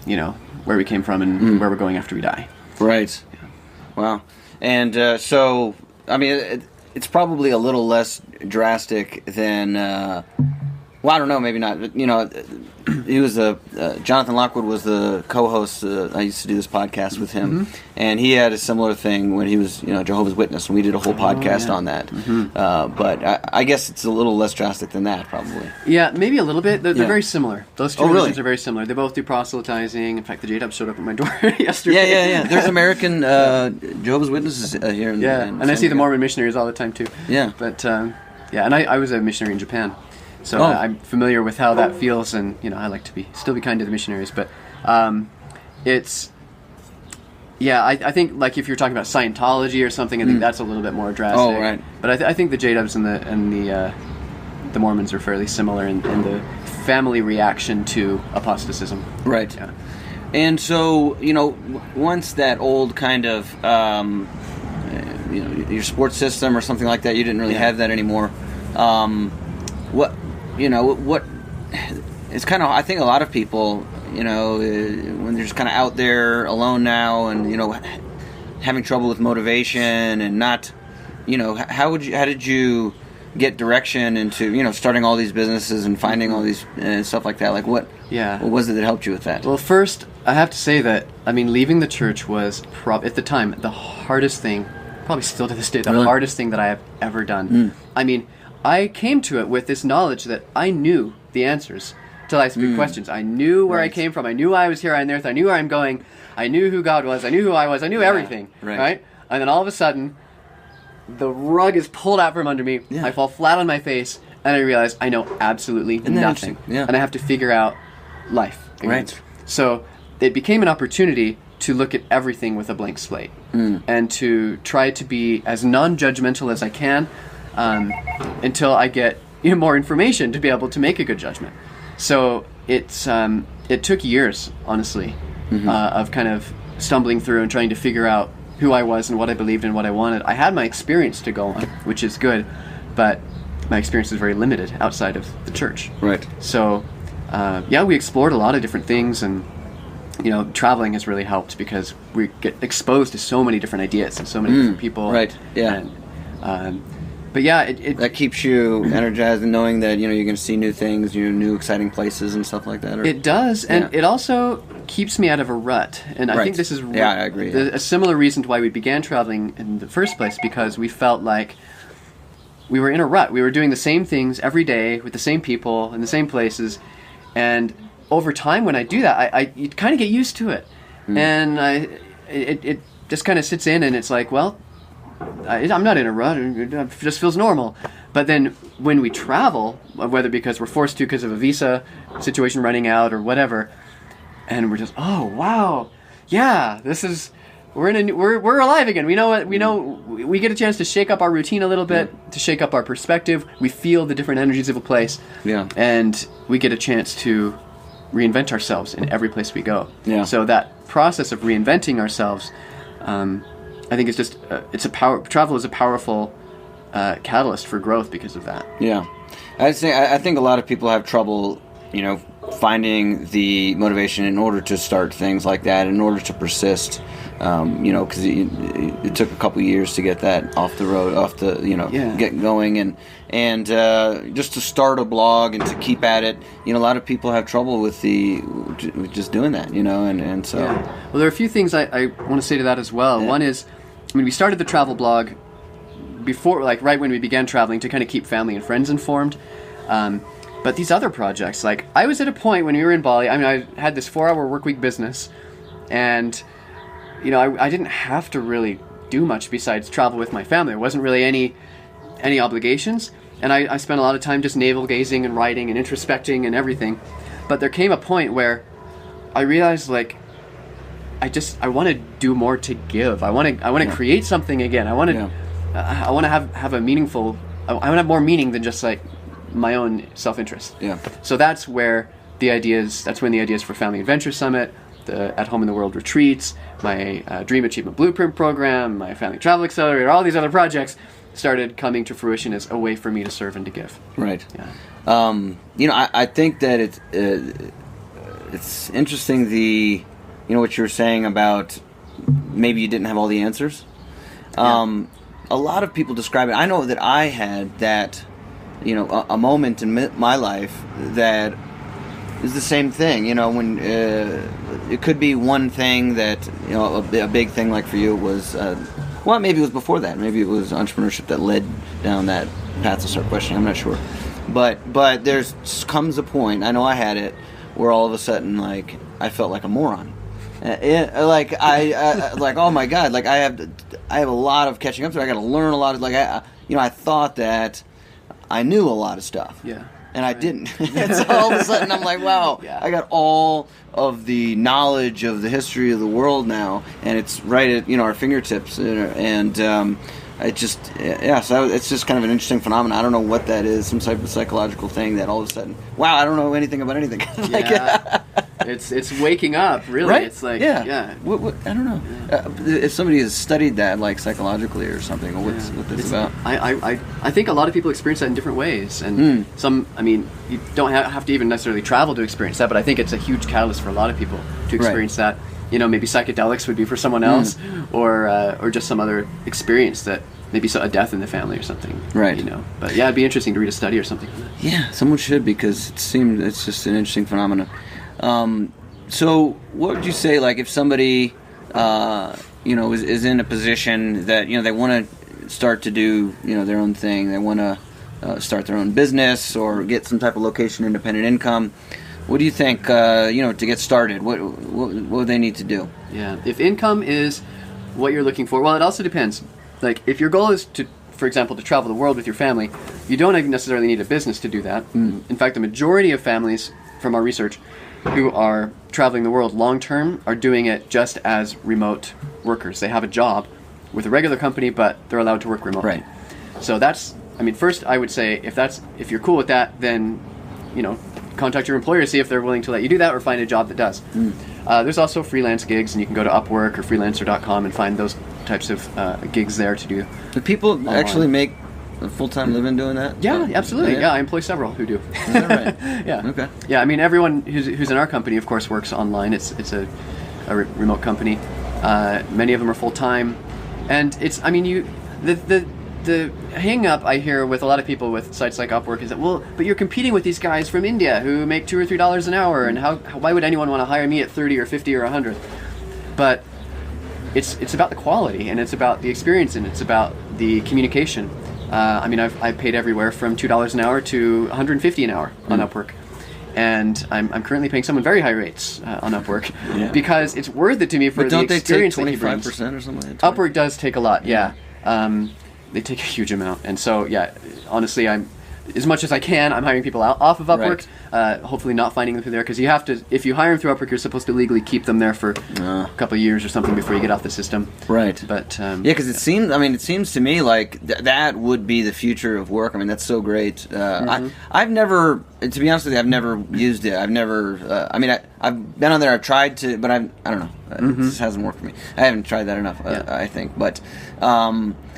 [SPEAKER 3] where we came from and where we're going after we die.
[SPEAKER 2] Right. Yeah. Wow. And so, it's probably a little less drastic than, I don't know, maybe not. He was Jonathan Lockwood was the co-host. I used to do this podcast with him, and he had a similar thing when he was, Jehovah's Witness, and we did a whole podcast on that. But I guess it's a little less drastic than that, probably.
[SPEAKER 3] Yeah, maybe a little bit. They're very similar. Those two religions
[SPEAKER 2] really?
[SPEAKER 3] are very similar. They both do proselytizing. In fact, the J-Dubs showed up at my door yesterday.
[SPEAKER 2] Yeah. There's American Jehovah's Witnesses here. In
[SPEAKER 3] and I see the Mormon missionaries all the time too.
[SPEAKER 2] Yeah.
[SPEAKER 3] But and I was a missionary in Japan. So I'm familiar with how that feels, and I like to still be kind to the missionaries. But it's I think like if you're talking about Scientology or something, I think that's a little bit more drastic.
[SPEAKER 2] Oh, right.
[SPEAKER 3] But I think the J-Dubs and the Mormons are fairly similar in the family reaction to apostatism.
[SPEAKER 2] Right.
[SPEAKER 3] Yeah.
[SPEAKER 2] And so once that old kind of your sports system or something like that, you didn't really have that anymore. What it's kind of, I think a lot of people, when they're just kind of out there alone now and, having trouble with motivation and not, how did you get direction into, starting all these businesses and finding all these stuff like that? Like what was it that helped you with that?
[SPEAKER 3] Well, first, I have to say that, leaving the church was, at the time, the hardest thing, probably still to this day, the hardest thing that I have ever done. I came to it with this knowledge that I knew the answers to life's big questions. I knew where I came from. I knew I was here on earth. I knew where I'm going. I knew who God was. I knew who I was. I knew everything. Right? And then all of a sudden, the rug is pulled out from under me. I fall flat on my face, and I realize I know absolutely nothing. And I have to figure out life.
[SPEAKER 2] Right.
[SPEAKER 3] So it became an opportunity to look at everything with a blank slate and to try to be as non-judgmental as I can until I get more information to be able to make a good judgment. So it took years, honestly, of kind of stumbling through and trying to figure out who I was and what I believed and what I wanted. I had my experience to go on, which is good, but my experience is very limited outside of the church.
[SPEAKER 2] Right.
[SPEAKER 3] So, we explored a lot of different things, and traveling has really helped because we get exposed to so many different ideas and so many different people.
[SPEAKER 2] Right. Yeah.
[SPEAKER 3] And, But yeah, it
[SPEAKER 2] that keeps you energized and knowing that you're going to see new things, new exciting places and stuff like that.
[SPEAKER 3] It does, and it also keeps me out of a rut. And I think this is
[SPEAKER 2] I agree.
[SPEAKER 3] A similar reason to why we began traveling in the first place, because we felt like we were in a rut. We were doing the same things every day with the same people in the same places, and over time, when I do that, you kind of get used to it, and it just kind of sits in, and it's like, well, I'm not in a rut. It just feels normal. But then when we travel, whether because we're forced to because of a visa situation running out or whatever, and we're just, oh wow, yeah, we're alive again. We know we get a chance to shake up our routine a little bit, to shake up our perspective. We feel the different energies of a place, and we get a chance to reinvent ourselves in every place we go. Yeah. So that process of reinventing ourselves, I think it's just travel is a powerful catalyst for growth because of that. Yeah,
[SPEAKER 2] I think a lot of people have trouble, finding the motivation in order to start things like that, in order to persist. Because it took a couple years to get that off the road, get going, and just to start a blog and to keep at it. A lot of people have trouble with just doing that, and so. Yeah.
[SPEAKER 3] Well, there are a few things I want to say to that as well. Yeah. One is, we started the travel blog before, right when we began traveling, to kind of keep family and friends informed. But these other projects, I was at a point when we were in Bali. I had this 4-hour work week business, and I didn't have to really do much besides travel with my family. There wasn't really any obligations, and I spent a lot of time just navel gazing and writing and introspecting and everything. But there came a point where I realized, I want to do more to give. I want to create something again. I want to have a meaningful. I want to have more meaning than just my own self-interest. Yeah. So that's where that's when the ideas for Family Adventure Summit, the At Home in the World retreats, my Dream Achievement Blueprint program, my Family Travel Accelerator, all these other projects started coming to fruition as a way for me to serve and to give.
[SPEAKER 2] Right. Yeah. I think that it's interesting what you were saying about maybe you didn't have all the answers. A lot of people describe it. I know that I had that, a moment in my life that is the same thing. When it could be one thing that, a big thing like for you was, maybe it was before that. Maybe it was entrepreneurship that led down that path to start questioning. I'm not sure. But there's comes a point, I know I had it, where all of a sudden, I felt like a moron. Oh my God, I have a lot of catching up to. I got to learn a lot of, I thought that I knew a lot of stuff. Yeah. And I didn't. So all of a sudden I'm like, wow, I got all of the knowledge of the history of the world now, and it's right at our fingertips. And it just, so it's just kind of an interesting phenomenon. I don't know what that is, some type of psychological thing that all of a sudden, wow, I don't know anything about anything.
[SPEAKER 3] It's waking up, really. Right? It's
[SPEAKER 2] I don't know. If somebody has studied that, psychologically or something, or what that's about.
[SPEAKER 3] I think a lot of people experience that in different ways, and you don't have to even necessarily travel to experience that, but I think it's a huge catalyst for a lot of people to experience that. Maybe psychedelics would be for someone else, or just some other experience that maybe a death in the family or something. Right. But it'd be interesting to read a study or something.
[SPEAKER 2] Yeah, someone should, because it's just an interesting phenomenon. So what would you say, if somebody, is in a position that, they want to start to do, their own thing, they want to start their own business or get some type of location independent income. What do you think, to get started? What do they need to do?
[SPEAKER 3] Yeah, if income is what you're looking for, well, it also depends. If your goal is to, for example, to travel the world with your family, you don't necessarily need a business to do that. In fact, the majority of families, from our research, who are traveling the world long term are doing it just as remote workers. They have a job with a regular company, but they're allowed to work remotely. Right. So that's, first I would say if you're cool with that, then, contact your employer, see if they're willing to let you do that, or find a job that does. There's also freelance gigs, and you can go to Upwork or freelancer.com and find those types of gigs there to do.
[SPEAKER 2] Do people online actually make a full-time living doing that?
[SPEAKER 3] Yeah, absolutely. Yeah, I employ several who do.
[SPEAKER 2] Is that right?
[SPEAKER 3] Yeah. Okay. Yeah, everyone who's in our company, of course, works online. It's a remote company. Many of them are full-time, and it's the the hang up I hear with a lot of people with sites like Upwork is that, well, but you're competing with these guys from India who make $2 or $3 an hour, and why would anyone want to hire me at 30 or 50 or 100? But it's about the quality, and it's about the experience, and it's about the communication. I mean, I've paid everywhere from $2 an hour to $150 an hour on Upwork. And I'm currently paying someone very high rates on Upwork because it's worth it to me for the experience that he brings.
[SPEAKER 2] Don't they take 25% or something like that?
[SPEAKER 3] Upwork does take a lot, yeah. They take a huge amount. And so, yeah, honestly, as much as I can, I'm hiring people off of Upwork, hopefully not finding them through there, because you have to, if you hire them through Upwork, you're supposed to legally keep them there for a couple of years or something before you get off the system.
[SPEAKER 2] Right.
[SPEAKER 3] But
[SPEAKER 2] because it seems to me like that would be the future of work. I mean, that's so great. I've never, to be honest with you, I've never used it. I've never, I've been on there, I've tried to, but I don't know. It just hasn't worked for me. I haven't tried that enough, I think. But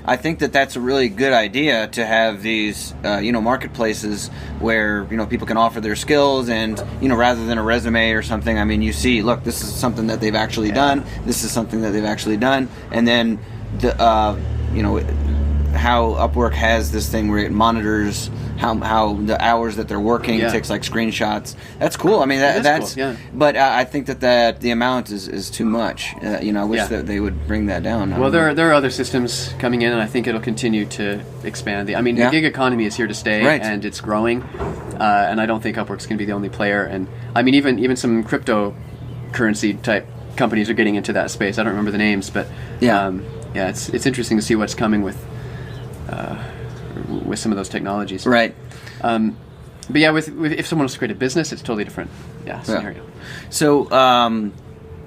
[SPEAKER 2] I think that's a really good idea to have these, marketplaces where, people can offer their skills and, rather than a resume or something, I mean, you see, look, this is something that they've actually done. This is something that they've actually done. And then, how Upwork has this thing where it monitors how the hours that they're working, takes like screenshots. That's cool. I mean, that's cool, but I think that the amount is too much. I wish that they would bring that down.
[SPEAKER 3] Well, there are other systems coming in, and I think it'll continue to expand. The gig economy is here to stay, and it's growing. And I don't think Upwork's going to be the only player. And I mean, even some cryptocurrency type companies are getting into that space. I don't remember the names, but it's interesting to see what's coming with some of those technologies.
[SPEAKER 2] Right.
[SPEAKER 3] But yeah, with if someone wants to create a business, it's totally different. Scenario.
[SPEAKER 2] So,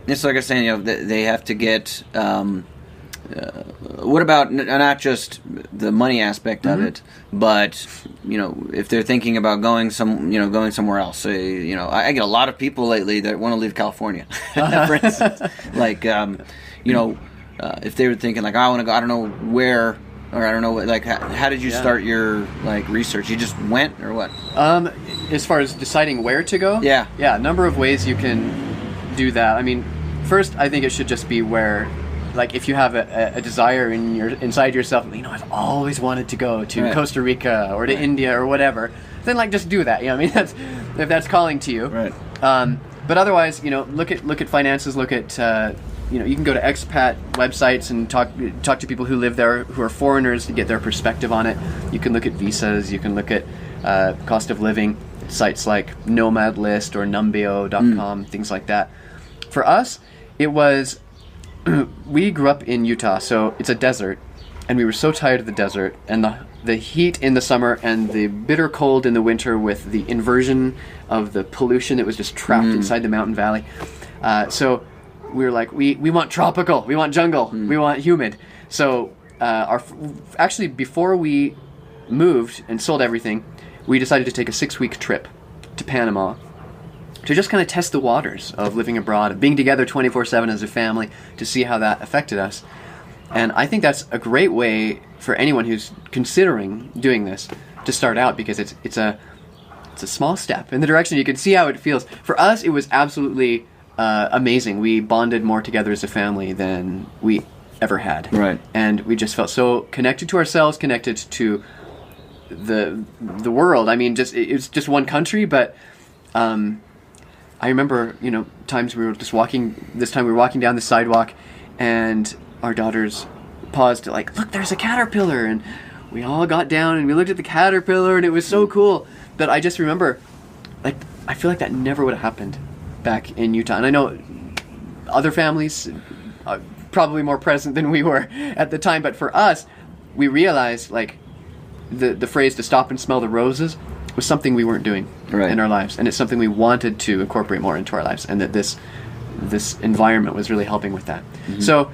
[SPEAKER 2] it's like I was saying, they have to get. What about not just the money aspect of it, but if they're thinking about going somewhere else. Say, I get a lot of people lately that want to leave California, for instance. Like, if they were thinking like, I want to go, I don't know where. Or I don't know, like, how did you start your research? You just went, or what?
[SPEAKER 3] As far as deciding where to go, a number of ways you can do that. I mean, first, I think it should just be where, like, if you have a desire inside yourself, I've always wanted to go to Costa Rica or to India or whatever, then just do that. That's if that's calling to you.
[SPEAKER 2] Right.
[SPEAKER 3] But otherwise, look at finances. Look at you can go to expat websites and talk to people who live there, who are foreigners, to get their perspective on it. You can look at visas. You can look at cost of living sites like Nomad List or Numbeo.com, things like that. For us, it was we grew up in Utah, so it's a desert, and we were so tired of the desert and the heat in the summer and the bitter cold in the winter with the inversion of the pollution that was just trapped inside the mountain valley. So we were like, we want tropical, we want jungle, we want humid. So actually, before we moved and sold everything, we decided to take a 6-week trip to Panama to just kind of test the waters of living abroad, of being together 24/7 as a family, to see how that affected us. And I think that's a great way for anyone who's considering doing this to start out, because it's a small step in the direction. You can see how it feels. For us, it was absolutely amazing. We bonded more together as a family than we ever had.
[SPEAKER 2] Right.
[SPEAKER 3] And we just felt so connected to ourselves, connected to the world. I mean, it was just one country, but I remember, times we were just walking. This time we were walking down the sidewalk, and our daughters paused to look, there's a caterpillar, and we all got down and we looked at the caterpillar, and it was so cool. But I just remember, I feel like that never would have happened back in Utah. And I know other families are probably more present than we were at the time, but for us, we realized the phrase to stop and smell the roses was something we weren't doing in our lives, and it's something we wanted to incorporate more into our lives, and that this environment was really helping with that. So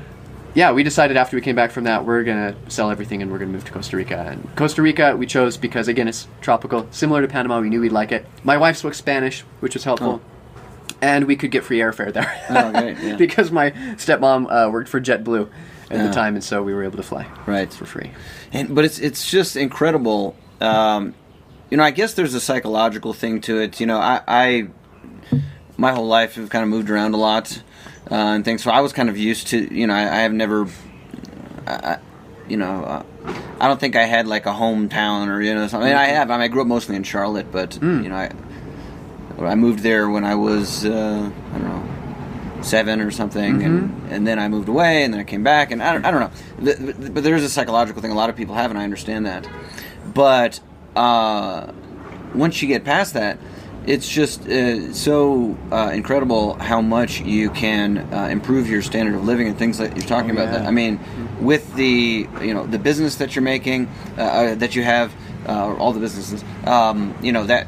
[SPEAKER 3] we decided after we came back from that, we're going to sell everything and we're going to move to Costa Rica. And Costa Rica we chose because, again, it's tropical, similar to Panama. We knew we'd like it. My wife spoke Spanish, which was helpful. And we could get free airfare there.
[SPEAKER 2] Oh, great, yeah.
[SPEAKER 3] Because my stepmom worked for JetBlue at the time, and so we were able to fly for free.
[SPEAKER 2] But it's just incredible. I guess there's a psychological thing to it. I my whole life have kind of moved around a lot and things. So I was kind of used to. I have never. I I don't think I had like a hometown or something. I mean, I grew up mostly in Charlotte, but I moved there when I was I don't know, 7 or something, and then I moved away, and then I came back, and I don't know. But there is a psychological thing a lot of people have, and I understand that. But once you get past that, it's just so incredible how much you can improve your standard of living and things that you're talking about. That I mean, with the the business that you're making, that you have, all the businesses, that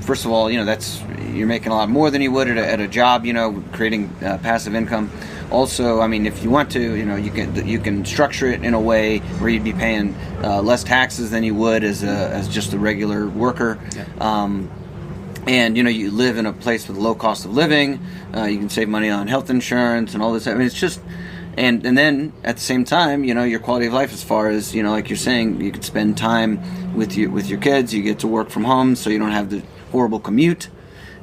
[SPEAKER 2] first of all, that's you're making a lot more than you would at a job, creating passive income. Also, I mean, if you want to, you can structure it in a way where you'd be paying less taxes than you would as just a regular worker. Yeah. And you live in a place with a low cost of living. You can save money on health insurance and all this. I mean, it's just, and then at the same time, your quality of life, as far as like you're saying, you could spend time with your kids. You get to work from home, so you don't have the horrible commute.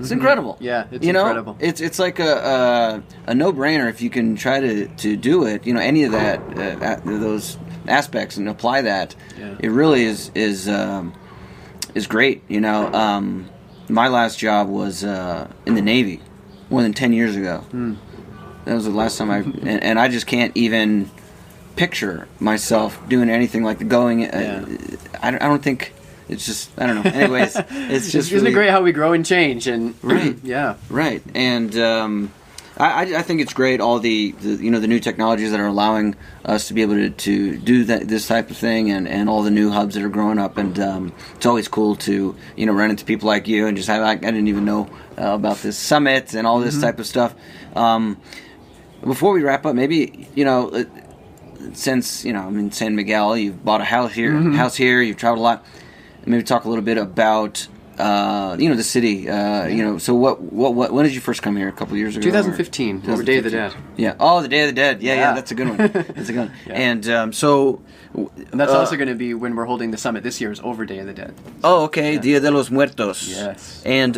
[SPEAKER 2] It's incredible.
[SPEAKER 3] Yeah, it's incredible.
[SPEAKER 2] It's like a no-brainer if you can try to do it. Any of that those aspects and apply that. Yeah. It really is great. My last job was in the Navy more than 10 years ago. That was the last time and I just can't even picture myself doing anything like the going. I don't think. It's just, I don't know. Anyways, it's just
[SPEAKER 3] isn't it great how we grow and change? And
[SPEAKER 2] right,
[SPEAKER 3] yeah,
[SPEAKER 2] right. And I think it's great, all the the new technologies that are allowing us to be able to do this type of thing, and all the new hubs that are growing up. And it's always cool to run into people like you and just have, I didn't even know about this summit and all this type of stuff. Before we wrap up, maybe since I'm in San Miguel, you've bought a house here, you've traveled a lot. Maybe talk a little bit about the city. So when did you first come here? A couple of years ago?
[SPEAKER 3] 2015. Over Day of the Dead.
[SPEAKER 2] Yeah. Oh, the Day of the Dead. Yeah. That's a good one. That's a good one. Yeah. And
[SPEAKER 3] and that's also going to be when we're holding the summit this year. Is over Day of the Dead.
[SPEAKER 2] Oh, okay. Yeah. Dia de los Muertos.
[SPEAKER 3] Yes.
[SPEAKER 2] And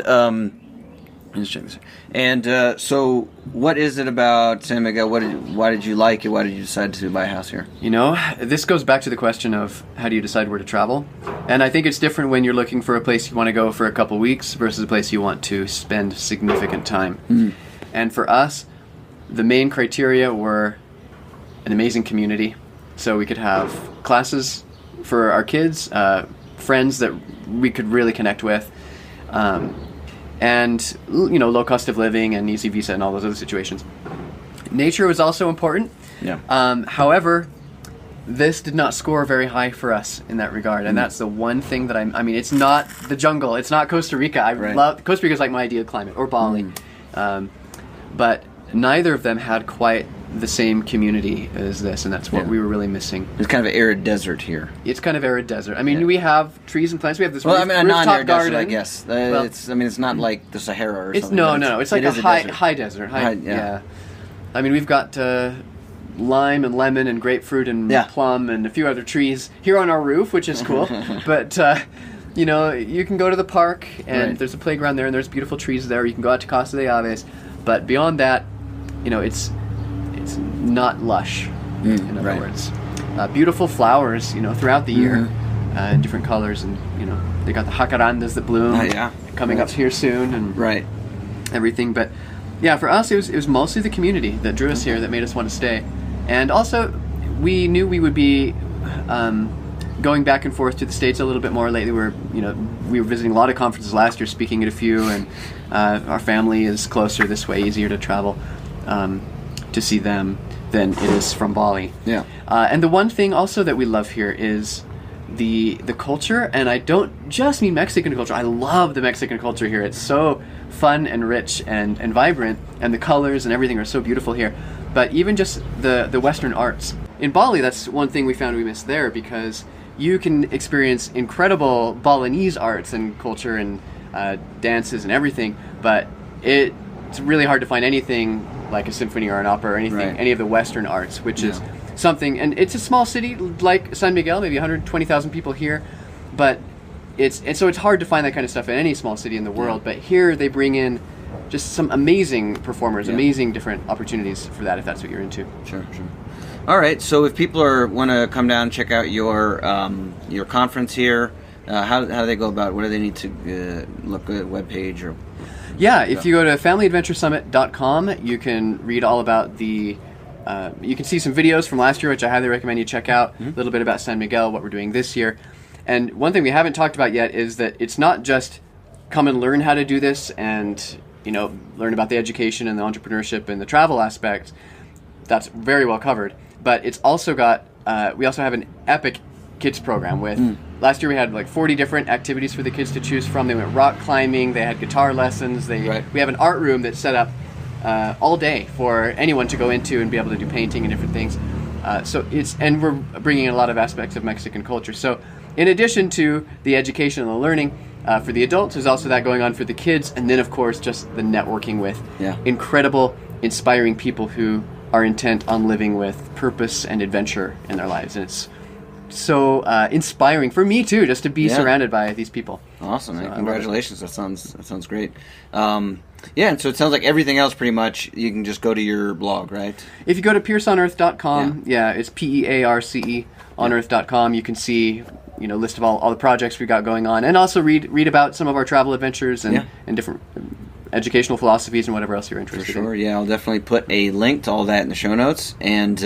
[SPEAKER 2] let's check this. And so, what is it about San Miguel? Why did you like it? Why did you decide to buy a house here?
[SPEAKER 3] This goes back to the question of how do you decide where to travel? And I think it's different when you're looking for a place you want to go for a couple weeks versus a place you want to spend significant time. And for us, the main criteria were an amazing community. So we could have classes for our kids, friends that we could really connect with. And low cost of living and easy visa and all those other situations. Nature was also important.
[SPEAKER 2] Yeah.
[SPEAKER 3] However, this did not score very high for us in that regard, and that's the one thing that I mean, it's not the jungle, it's not Costa Rica. I love Costa Rica is like my ideal climate, or Bali, but neither of them had quite the same community as this, and that's what we were really missing.
[SPEAKER 2] It's kind of an arid desert here.
[SPEAKER 3] It's kind of arid desert. I mean, we have trees and plants. We have this
[SPEAKER 2] a non-arid
[SPEAKER 3] garden.
[SPEAKER 2] desert, I guess. It's not like the Sahara or something.
[SPEAKER 3] No. It's like a high desert. Yeah. I mean, we've got lime and lemon and grapefruit and plum and a few other trees here on our roof, which is cool. But you can go to the park, and there's a playground there, and there's beautiful trees there. You can go out to Costa de Aves, but beyond that, it's not lush, in other words. Beautiful flowers, throughout the year, in different colors, and they got the jacarandas that bloom coming up here soon, and everything. But for us, it was mostly the community that drew us here, that made us want to stay. And also, we knew we would be going back and forth to the States a little bit more lately. We were visiting a lot of conferences last year, speaking at a few, and our family is closer this way, easier to travel to see them than it is from Bali. Yeah. And the one thing also that we love here is the culture, and I don't just mean Mexican culture. I love the Mexican culture here. It's so fun and rich and vibrant, and the colors and everything are so beautiful here. But even just the Western arts. In Bali, that's one thing we found we missed there, because you can experience incredible Balinese arts and culture and dances and everything, but it's really hard to find anything like a symphony or an opera or anything, any of the Western arts, which is something. And it's a small city like San Miguel, maybe 120,000 people here, but so it's hard to find that kind of stuff in any small city in the world. But here they bring in just some amazing performers, amazing different opportunities for that, if that's what you're into.
[SPEAKER 2] Sure. All right. So if people want to come down and check out your conference here, how do they go about it? What do they need to look at the webpage or?
[SPEAKER 3] Yeah, if you go to familyadventuresummit.com, you can read all about the. You can see some videos from last year, which I highly recommend you check out. A little bit about San Miguel, what we're doing this year. And one thing we haven't talked about yet is that it's not just come and learn how to do this and, learn about the education and the entrepreneurship and the travel aspects. That's very well covered. But it's also got, we also have an epic kids program with, last year we had like 40 different activities for the kids to choose from. They went rock climbing, they had guitar lessons, We have an art room that's set up all day for anyone to go into and be able to do painting and different things. And we're bringing in a lot of aspects of Mexican culture. So in addition to the education and the learning for the adults, there's also that going on for the kids. And then, of course, just the networking with incredible, inspiring people who are intent on living with purpose and adventure in their lives. And it's so inspiring for me, too, just to be surrounded by these people.
[SPEAKER 2] Awesome, man. Congratulations. That sounds great. And so it sounds like everything else pretty much you can just go to your blog, right? If
[SPEAKER 3] you go to pearceonearth.com, it's PEARCE on earth.com, you can see list of all the projects we got going on, and also read about some of our travel adventures and different educational philosophies and whatever else you're interested in.
[SPEAKER 2] For sure, yeah. I'll definitely put a link to all that in the show notes. And,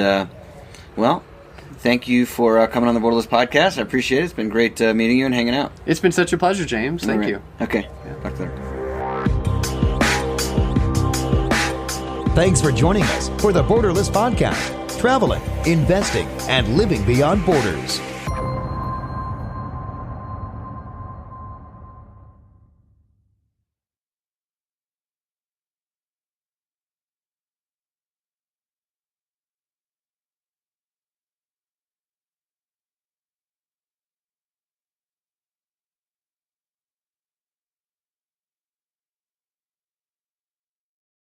[SPEAKER 2] thank you for coming on the Borderless podcast. I appreciate it. It's been great meeting you and hanging out.
[SPEAKER 3] It's been such a pleasure, James. Thank you.
[SPEAKER 2] Okay. Talk later.
[SPEAKER 1] Thanks for joining us for the Borderless podcast. Traveling, investing, and living beyond borders.